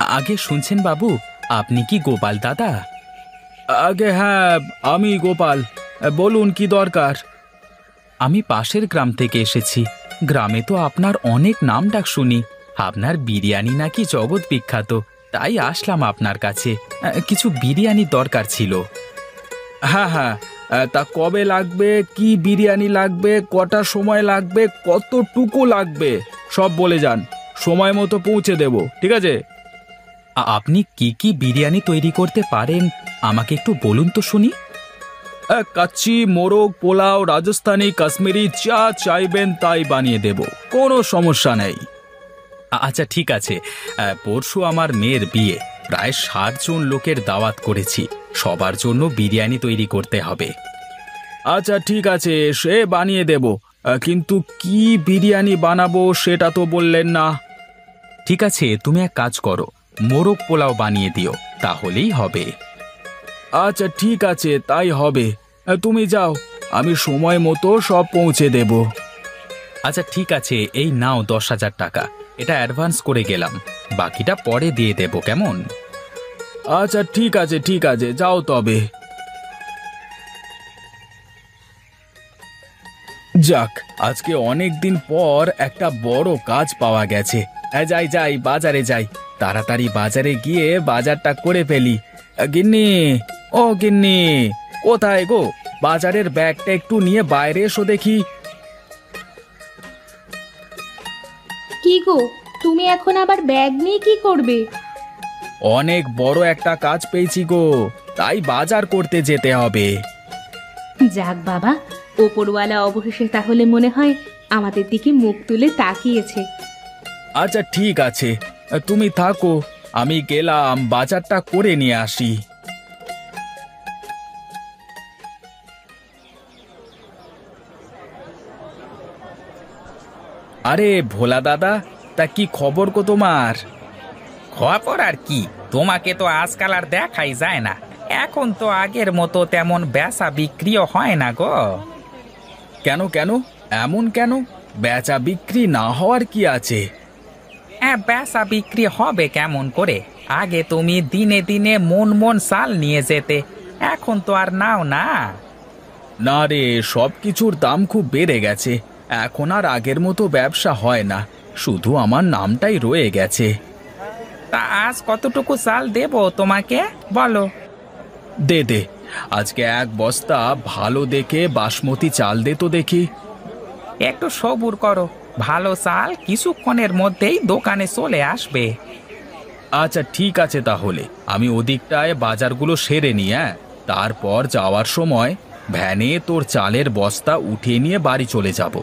আগে শুনছেন বাবু, আপনি কি গোপাল দাদা? আগে হ্যাঁ, আমি গোপাল। বলুন কি দরকার। আমি পাশের গ্রাম থেকে এসেছি। গ্রামে তো আপনার অনেক নাম ডাক শুনি। আপনার বিরিয়ানি নাকি জগৎ বিখ্যাত, তাই আসলাম আপনার কাছে। কিছু বিরিয়ানির দরকার ছিল। হ্যাঁ হ্যাঁ, তা কবে লাগবে, কি বিরিয়ানি লাগবে, কটা সময় লাগবে, কতটুকু লাগবে সব বলে যান, সময় মতো পৌঁছে দেব, ঠিক আছে? আপনি কি কি বিরিয়ানি তৈরি করতে পারেন আমাকে একটু বলুন তো শুনি। কাচ্চি, মোরগ, পোলাও, রাজস্থানি, কাশ্মীরি, যা চাইবেন তাই বানিয়ে দেব, কোনো সমস্যা নেই। আচ্ছা ঠিক আছে। পরশু আমার মেয়ের বিয়ে, প্রায় ৬০ জন লোকের দাওয়াত করেছি। সবার জন্য বিরিয়ানি তৈরি করতে হবে। আচ্ছা ঠিক আছে, সে বানিয়ে দেব, কিন্তু কি বিরিয়ানি বানাবো সেটা তো বললেন না। ঠিক আছে, তুমি এক কাজ করো, মোরগ পোলাও বানিয়ে দিও, তাহলেই হবে। আচ্ছা ঠিক আছে, তাই হবে। তুমি যাও, আমি সময় মতো সব পৌঁছে দেব। আচ্ছা ঠিক আছে, এই নাও ১০,০০০ টাকা, এটা অ্যাডভান্স করে গেলাম, বাকিটা পরে দিয়ে দেব, কেমন? আচ্ছা ঠিক আছে, ঠিক আছে, যাও তবে। যাক, আজকে অনেক দিন পর একটা বড় কাজ পাওয়া গেছে। যাই যাই, বাজারে যাই, তাড়াতাড়ি বাজারে গিয়ে বাজারটা করে ফেলি। গিন্নি, ও গিন্নি, কোথায় গো? বাজারের ব্যাগটা একটু নিয়ে বাইরে এসো দেখি। কি গো, তুমি এখন আবার ব্যাগ নিয়ে কি করবে? অনেক বড় একটা কাজ পেয়েছি গো, তাই বাজার করতে যেতে হবে। যাক বাবা, ওপরওয়ালা অবশেষে তাহলে মনে হয় আমাদের দিকে মুখ তুলে তাকিয়েছে। আচ্ছা ঠিক আছে, তুমি থাকো, আমি গেলাম বাজারটা করে নিয়ে আসি। আরে ভোলা দাদা, তা কি খবর গো তোমার? খবর আর কি, তোমাকে তো আজকাল আর দেখাই যায় না। এখন তো আগের মতো তেমন বেচা বিক্রিও হয় না গো। কেন কেন, এমন কেন? বেচা বিক্রি না হওয়ার কি আছে? হ্যাঁ, বেচা বিক্রি হবে কেমন করে? আগে তুমি দিনে দিনে মন মন চাল নিয়ে যেতে, এখন তো আর নাও না। না রে, সব কিছুর দাম খুব বেড়ে গেছে, এখন আর আগের মতো ব্যবসা হয় না, শুধু আমার নামটাই রয়ে গেছে। তা আজ কতটুকু চাল দেব তোমাকে বলো? দে দে, আজকে ১ বস্তা ভালো দেখে বাসমতি চাল দে তো দেখি। একটু সবুর করো, ভালো চাল কিছুক্ষণের মধ্যেই দোকানে চলে আসবে। আচ্ছা ঠিক আছে, তাহলে আমি ওদিকটায় বাজারগুলো সেরে নিই, তারপর যাওয়ার সময় ভ্যানে তোর চালের বস্তা উঠিয়ে নিয়ে বাড়ি চলে যাব।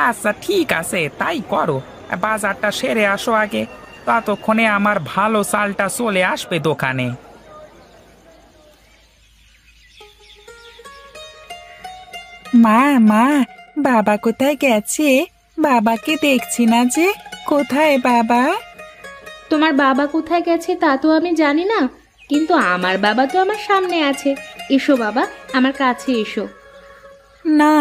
আচ্ছা ঠিক আছে, তাই করো। বাজারটা সেরে আসো আগে, ততক্ষণে আমার ভালো চালটা চলে আসবে দোকানে। মা মা, বাবা কোথায় গেছে? বাবাকে দেখছি না যে, কোথায় বাবা? তোমার বাবা কোথায় গেছে তা তো আমি জানি না, কিন্তু আমার বাবা তো আমার সামনে আছে। এসো বাবা, আমার কাছে এসো। না,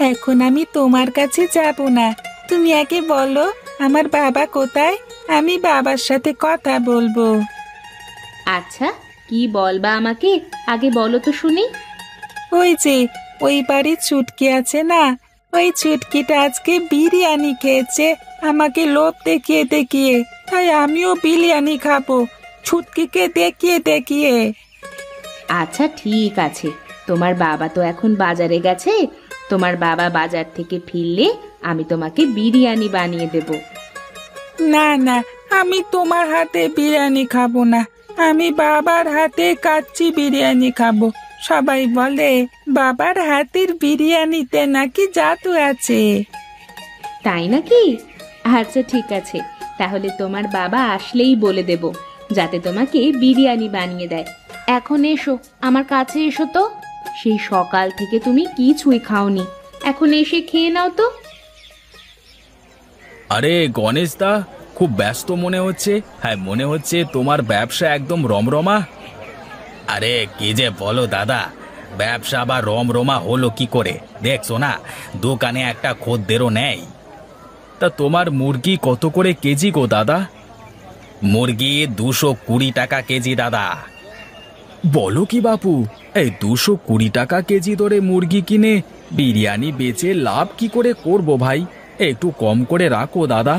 এখন আমি তোমার কাছে যাব না। তুমি আগে বলো আমার বাবা কোথায়, আমি বাবার সাথে কথা বলবো। আচ্ছা, কি বলবা আমাকে, আগে বলো তো শুনি। ওই যে ওই বাড়ির ছুটকি আছে না, ওই ছুটকিটা আজকে বিরিয়ানি খেয়েছে আমাকে লোভ দেখিয়ে দেখিয়ে, তাই আমিও বিরিয়ানি খাবো ছুটকিকে দেখিয়ে দেখিয়ে। আচ্ছা ঠিক আছে, তোমার বাবা তো এখন বাজারে গেছে, তোমার বাবা বাজার থেকে ফিরলে আমি তোমাকে বিরিয়ানি বানিয়ে দেব। না না, আমি তোমার হাতে বিরিয়ানি খাবো না, আমি বাবার হাতে কাচ্চি বিরিয়ানি খাবো। সবাই বলে বাবার হাতের বিরিয়ানিতে নাকি জাদু আছে। তাই নাকি? আচ্ছা ঠিক আছে, তাহলে তোমার বাবা আসলেই বলে দেব যাতে তোমাকে বিরিয়ানি বানিয়ে দেয়। এখন এসো, আমার কাছে এসো তো। সেই সকাল থেকে তুমি কিছুই খাওনি, এখন এসে খেয়ে নাও তো। আরে গণেশ দা, খুব ব্যস্ত মনে হচ্ছে। হ্যাঁ, মনে হচ্ছে তোমার ব্যবসা একদম রমরমা। আরে কি যে বলো দাদা, ব্যবসা বা রমরমা হলো কি করে? দেখছো না, দোকানে একটা খদ্দেরও নেই। তা তোমার মুরগি কত করে কেজি গো দাদা? মুরগি 220 টাকা কেজি দাদা। বলো কি বাপু, এই 220 টাকা কেজি দরে মুরগি কিনে বিরিয়ানি বেচে লাভ কি করে করব ভাই? একটু কম করে রাখো দাদা।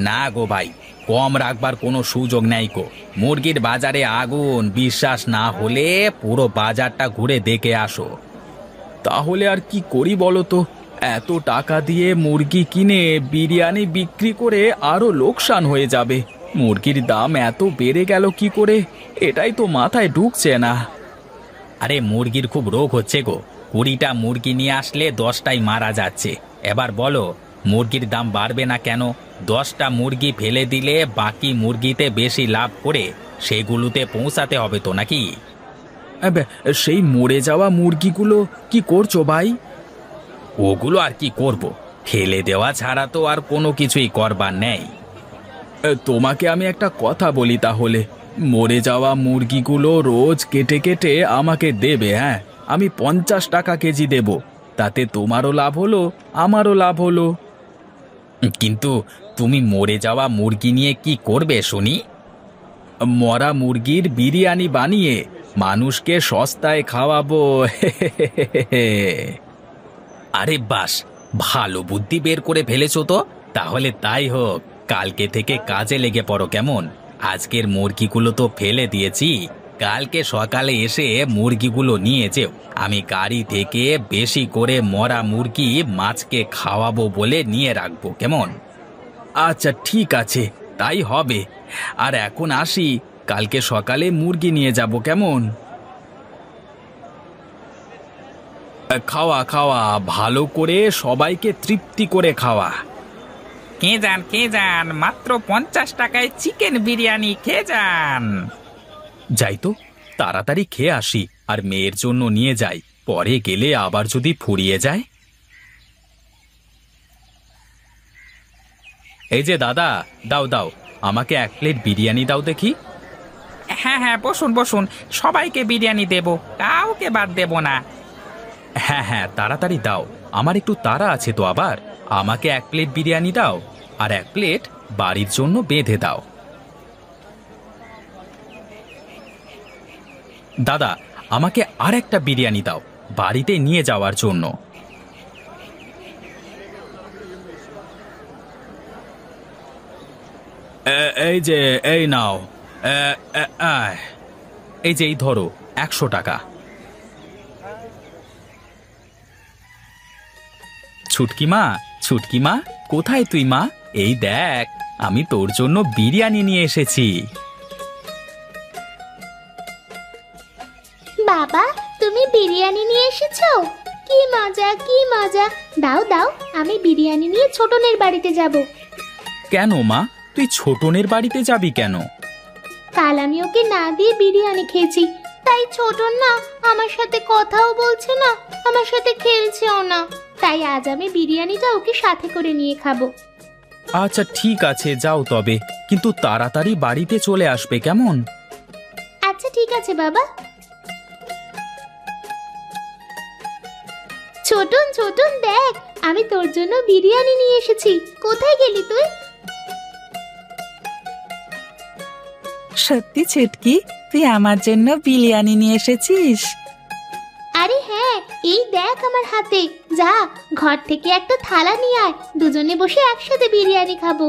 না গো ভাই, কম রাখবার কোনো সুযোগ নেই গো। মুরগির বাজারে আগুন, বিশ্বাস না হলে পুরো বাজারটা ঘুরে দেখে আসো। তাহলে আর কি করি বলো তো? এত টাকা দিয়ে মুরগি কিনে বিরিয়ানি বিক্রি করে আরো লোকসান হয়ে যাবে। মুরগির দাম এত বেড়ে গেল কি করে, এটাই তো মাথায় ঢুকছে না। আরে মুরগির খুব রোগ হচ্ছে গো। 20টা মুরগি নিয়ে আসলে 10টাই মারা যাচ্ছে। এবার বলো মুরগির দাম বাড়বে না কেন? 10টা মুরগি ফেলে দিলে বাকি মুরগিতে বেশি লাভ করে সেগুলোতে পৌঁছাতে হবে তো নাকি? সেই মরে যাওয়া মুরগিগুলো কি করছো ভাই? ওগুলো আর কি করব, ফেলে দেওয়া ছাড়া তো আর কোনো কিছুই করবার নেই। তোমাকে আমি একটা কথা বলি তাহলে, মরে যাওয়া মুরগিগুলো রোজ কেটে কেটে আমাকে দেবে। হ্যাঁ, আমি 50 টাকা কেজি দেব, তাতে তোমারও লাভ হলো আমারও লাভ হলো। কিন্তু তুমি মরে যাওয়া মুরগি নিয়ে কি করবে শুনি? মরা মুরগির বিরিয়ানি বানিয়ে মানুষকে সস্তায় খাওয়াবো। আরে বাস, ভালো বুদ্ধি বের করে ফেলেছো তো। তাহলে তাই হোক, কালকে থেকে কাজে লেগে পড়ো কেমন? আজকের মুরগিগুলো তো ফেলে দিয়েছি, কালকে সকালে এসে মুরগিগুলো নিয়ে যেও। আমি গাড়ি থেকে বেশি করে মরা মুরগি মাছকে খাওয়াবো বলে নিয়ে রাখবো, কেমন? আচ্ছা ঠিক আছে, তাই হবে। আর এখন আসি, কালকে সকালে মুরগি নিয়ে যাব, কেমন? খাওয়া খাওয়া, ভালো করে সবাইকে তৃপ্তি করে খাওয়া। কে যান, মাত্র 50 টাকায় চিকেন বিরিয়ানি খেয়ে যান। যাই তো, তাড়াতাড়ি খেয়ে আসি আর মেয়ের জন্য নিয়ে যাই, পরে গেলে আবার যদি ফুরিয়ে যায়। এই যে দাদা, দাও দাও, আমাকে 1 প্লেট বিরিয়ানি দাও দেখি। হ্যাঁ হ্যাঁ, বসুন বসুন, সবাইকে বিরিয়ানি দেব, কাউকে বাদ দেব না। হ্যাঁ হ্যাঁ, তাড়াতাড়ি দাও, আমার একটু তাড়া আছে তো। আবার আমাকে 1 প্লেট বিরিয়ানি দাও আর 1 প্লেট বাড়ির জন্য বেঁধে দাও। দাদা, আমাকে আর একটা বিরিয়ানি দাও, বাড়িতে নিয়ে যাওয়ার জন্য। এই যে, এই নাও, এই যে, এই ধরো 100 টাকা। ছুটকি মা, কোথায় তুই মা? এই দেখ, আমি তোর জন্য বিরিয়ানি নিয়ে এসেছি। বাবা, তুমি বিরিয়ানি নিয়ে এসেছো? কি মজা কি মজা! দাও দাও, আমি বিরিয়ানি নিয়ে ছোটনের বাড়িতে যাব। কেন মা, তুই ছোটনের বাড়িতে যাবি কেন? কাল আমি ওকে না দিয়ে বিরিয়ানি খেয়েছি, তাই ছোটন না আমার সাথে কথাও বলছে না, আমার সাথে খেলছেও না। তাই আজ আমি বিরিয়ানিটা ওকে সাথে করে নিয়ে খাবো। আচ্ছা ঠিক আছে, যাও তবে, কিন্তু তাড়াতাড়ি বাড়িতে চলে আসবে, কেমন? আচ্ছা ঠিক আছে বাবা। ছোটন ছোটন দেখ, আমি তোর জন্য বিরিয়ানি নিয়ে এসেছি। কোথায় গেলি তুই? সত্যি ছুটকি, তুই আমার জন্য বিরিয়ানি নিয়ে এসেছিস? আরে হ্যাঁ, এই দেখ আমার হাতে। যা, ঘর থেকে একটা থালা নিয়ে আয়, দুজনে বসে একসাথে বিরিয়ানি খাবো।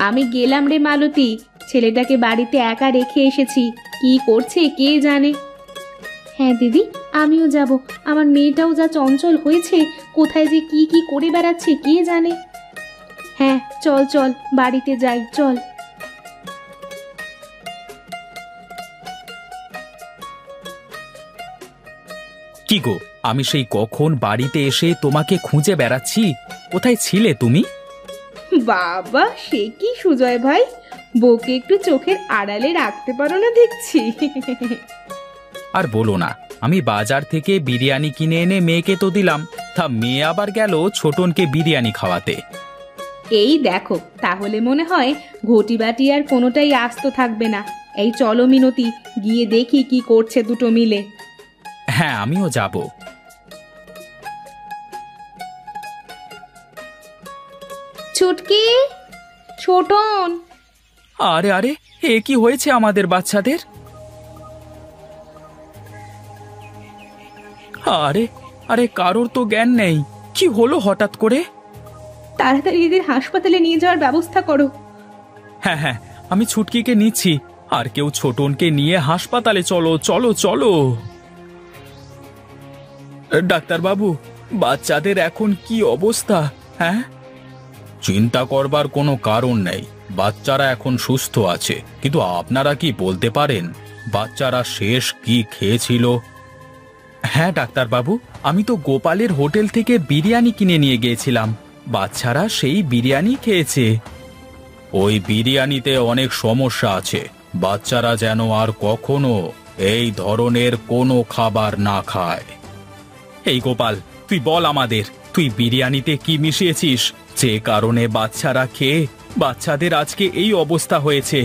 আমি গেলাম রে মালতী, ছেলেটাকে বাড়িতে একা রেখে এসেছি, কি করছে কে জানে। হ্যাঁ দিদি, আমিও যাব। আমার মেয়েটাও যা চঞ্চল হয়েছে, কোথায় যে কি কি করে বেড়াচ্ছে কে জানে। হ্যাঁ চল চল, বাড়িতে যাই, চল। কি গো, আমি সেই কখন বাড়িতে এসে তোমাকে খুঁজে বেড়াচ্ছি, কোথায় ছিলে তুমি? বাবা, সে কি সুজয় ভাই, বউকে একটু চোখের আড়ালে রাখতে পারো না দেখছি। আর বলো না, আমি বাজার থেকে বিরিয়ানি কিনে এনে মেয়েকে তো দিলাম, তা মেয়ে আবার গেল ছোটনকে বিরিয়ানি খাওয়াতে। এই দেখো, তাহলে মনে হয় ঘটি বাটি আর কোনোটাই আস্ত থাকবে না। এই চলো মিনতি, গিয়ে দেখি কি করছে দুটো মিলে। হ্যাঁ, আমিও যাব। ছুটকি, ছোটন। আরে আরে, এ কি হয়েছে আমাদের বাচ্চাদের? আরে আরে, কারোর তো জ্ঞান নেই। কি হলো হঠাৎ করে? তাড়াতাড়ি এদের হাসপাতালে নিয়ে যাওয়ার ব্যবস্থা করো। হ্যাঁ হ্যাঁ, আমি ছুটকিকে নিচ্ছি। আর কেউ ছোটনকে নিয়ে হাসপাতালে চলো চলো চলো। ডাক্তারবাবু, বাচ্চাদের এখন কি অবস্থা? হ্যাঁ, চিন্তা করবার কোনো কারণ নেই। বাচ্চারা এখন সুস্থ আছে, কিন্তু আপনারা কি বলতে পারেন বাচ্চারা শেষ কি খেয়েছিল? হ্যাঁ ডাক্তারবাবু, আমি তো গোপালের হোটেল থেকে বিরিয়ানি কিনে নিয়ে গিয়েছিলাম। বাচ্চারা সেই বিরিয়ানি খেয়েছে। ওই বিরিয়ানিতে অনেক সমস্যা আছে। বাচ্চারা যেন আর কখনো এই ধরনের কোনো খাবার না খায়। এই গোপাল, তুই বল আমাদের, তুই বিরিয়ানিতে কি মিশিয়েছিস যে কারণে বাচ্চারা খেয়ে বাচ্চাদের আজকে এই অবস্থা হয়েছে?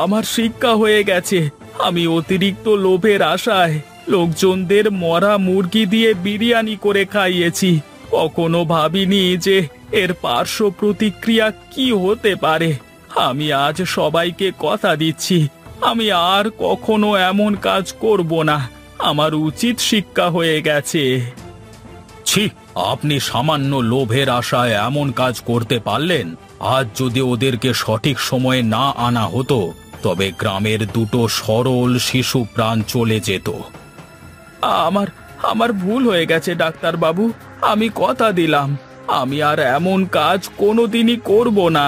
আমার শিক্ষা হয়ে গেছে। আমি অতিরিক্ত লোভের আশায় লোকজনদের মরা মুরগি দিয়ে বিরিয়ানি করে খাইয়েছি। কখনো ভাবিনি যে এর পার্শ্ব প্রতিক্রিয়া কি হতে পারে। আমি আজ সবাইকে কথা দিচ্ছি, আমি আর কখনো এমন কাজ করব না। আমার উচিত শিক্ষা হয়ে গেছে। ছি, আপনি সামান্য লোভের আশায় এমন কাজ করতে পারলেন? আজ যদি ওদেরকে সঠিক সময়ে না আনা হতো, তবে গ্রামের দুটো সরল শিশু প্রাণ চলে যেত। আমার ভুল হয়ে গেছে ডাক্তারবাবু। আমি কথা দিলাম, আমি আর এমন কাজ কোনোদিনই করব না।